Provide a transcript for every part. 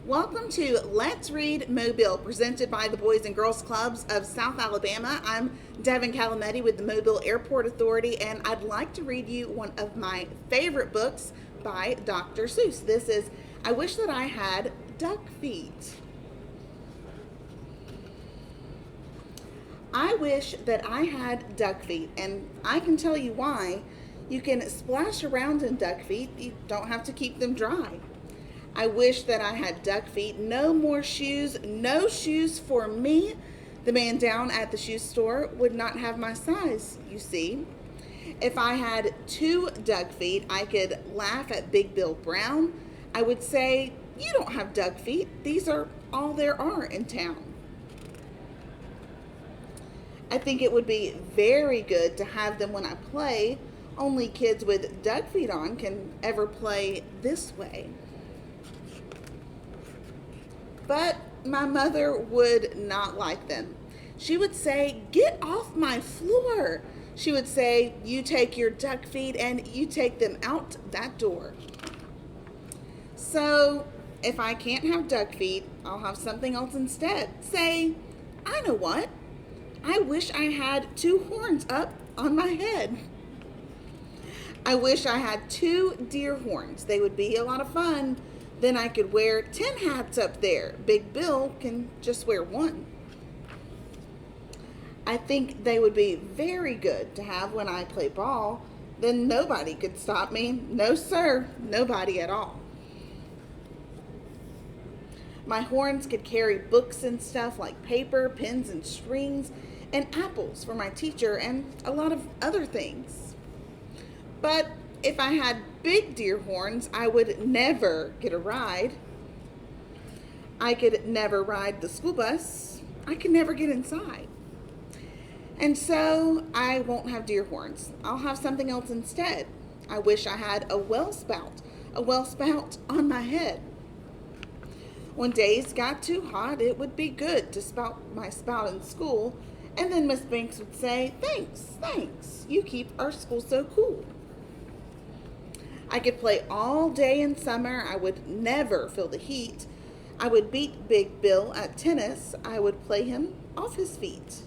Welcome to Let's Read Mobile, presented by the Boys and Girls Clubs of South Alabama. I'm Devin Calametti with the Mobile Airport Authority, and I'd like to read you one of my favorite books by Dr. Seuss. This is I Wish That I Had Duck Feet. I wish that I had duck feet, and I can tell you why. You can splash around in duck feet. You don't have to keep them dry. I wish that I had duck feet. No more shoes. No shoes for me. The man down at the shoe store would not have my size, you see. If I had two duck feet, I could laugh at Big Bill Brown. I would say, "You don't have duck feet. These are all there are in town." I think it would be very good to have them when I play. Only kids with duck feet on can ever play this way. But my mother would not like them. She would say, "Get off my floor." She would say, "You take your duck feet and you take them out that door." So if I can't have duck feet, I'll have something else instead. Say, "I know what. I wish I had two horns up on my head." I wish I had two deer horns. They would be a lot of fun. Then I could wear 10 hats up there. Big Bill can just wear one. I think they would be very good to have when I play ball. Then nobody could stop me. No, sir, nobody at all. My horns could carry books and stuff like paper, pens, and strings, and apples for my teacher, and a lot of other things. But if I had big deer horns, I would never get a ride. I could never ride the school bus. I could never get inside. And so I won't have deer horns. I'll have something else instead. I wish I had a well spout on my head. When days got too hot, it would be good to spout my spout in school, and then Miss Banks would say, thanks, you keep our school so cool." I could play all day in summer. I would never feel the heat. I would beat Big Bill at tennis. I would play him off his feet.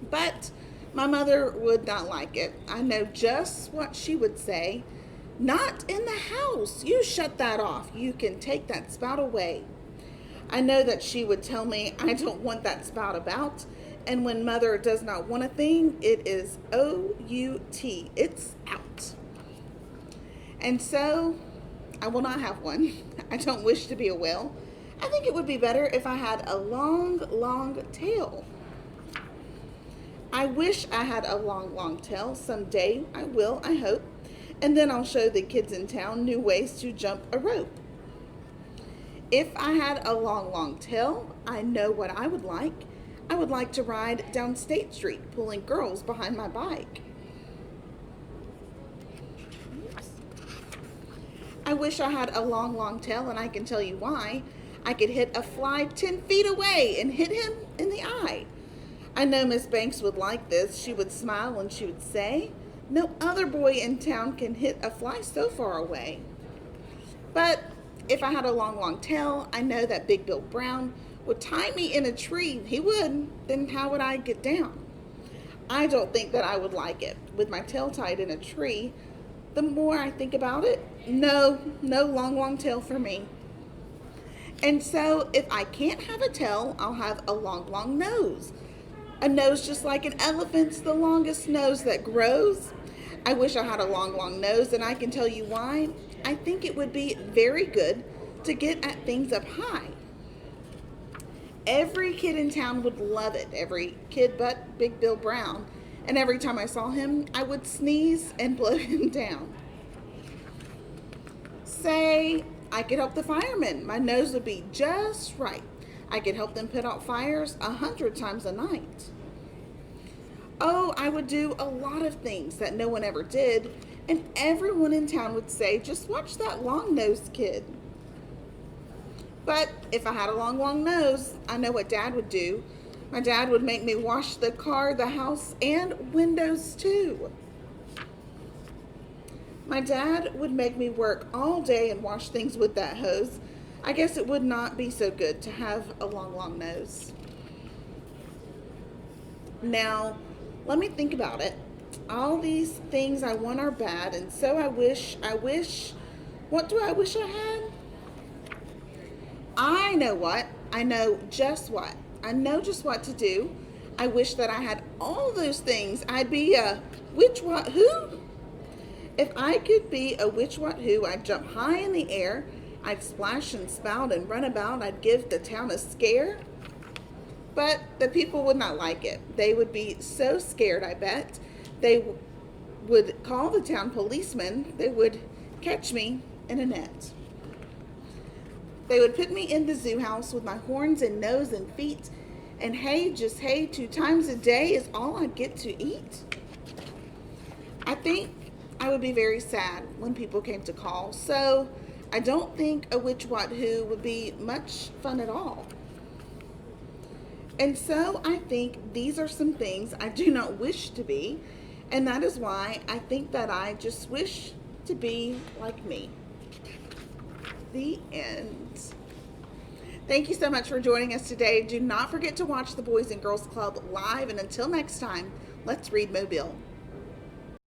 But my mother would not like it. I know just what she would say. "Not in the house. You shut that off. You can take that spout away." I know that she would tell me I don't want that spout about. And when mother does not want a thing, it is O-U-T. It's out. And so I will not have one. I don't wish to be a whale. I think it would be better if I had a long tail. I wish I had a long tail. Someday I will, I hope. And then I'll show the kids in town new ways to jump a rope. If I had a long tail, I know what I would like. I would like to ride down State Street, pulling girls behind my bike. I wish I had a long tail, and I can tell you why. I could hit a fly 10 feet away and hit him in the eye. I know Miss Banks would like this. She would smile and she would say, "No other boy in town can hit a fly so far away." But if I had a long tail, I know that Big Bill Brown would tie me in a tree. He would. Then how would I get down? I don't think that I would like it, with my tail tied in a tree. The more I think about it, no long tail for me. And so if I can't have a tail, I'll have a long nose. A nose just like an elephant's, the longest nose that grows. I wish I had a long nose, and I can tell you why. I think it would be very good to get at things up high. Every kid in town would love it. Every kid but Big Bill Brown. And every time I saw him, I would sneeze and blow him down. Say, I could help the firemen. My nose would be just right. I could help them put out fires 100 times a night. Oh, I would do a lot of things that no one ever did, and everyone in town would say, "Just watch that long-nosed kid." But if I had a long nose, I know what Dad would do. My dad would make me wash the car, the house, and windows too. My dad would make me work all day and wash things with that hose. I guess it would not be so good to have a long, long nose. Now, let me think about it. All these things I want are bad, and so what do I wish I had? I know what. I know just what. I know just what to do. I wish that I had all those things. I'd be a which, what, who? If I could be a which, what, who, I'd jump high in the air. I'd splash and spout and run about. I'd give the town a scare. But the people would not like it. They would be so scared, I bet. They would call the town policeman. They would catch me in a net. They would put me in the zoo house with my horns and nose and feet. And hey, just hey, 2 times a day is all I'd get to eat. I think I would be very sad when people came to call. So I don't think a which, what, who would be much fun at all. And so I think these are some things I do not wish to be. And that is why I think that I just wish to be like me. The end. Thank you so much for joining us today. Do not forget to watch the Boys and Girls Club live. And until next time, let's read Mobile.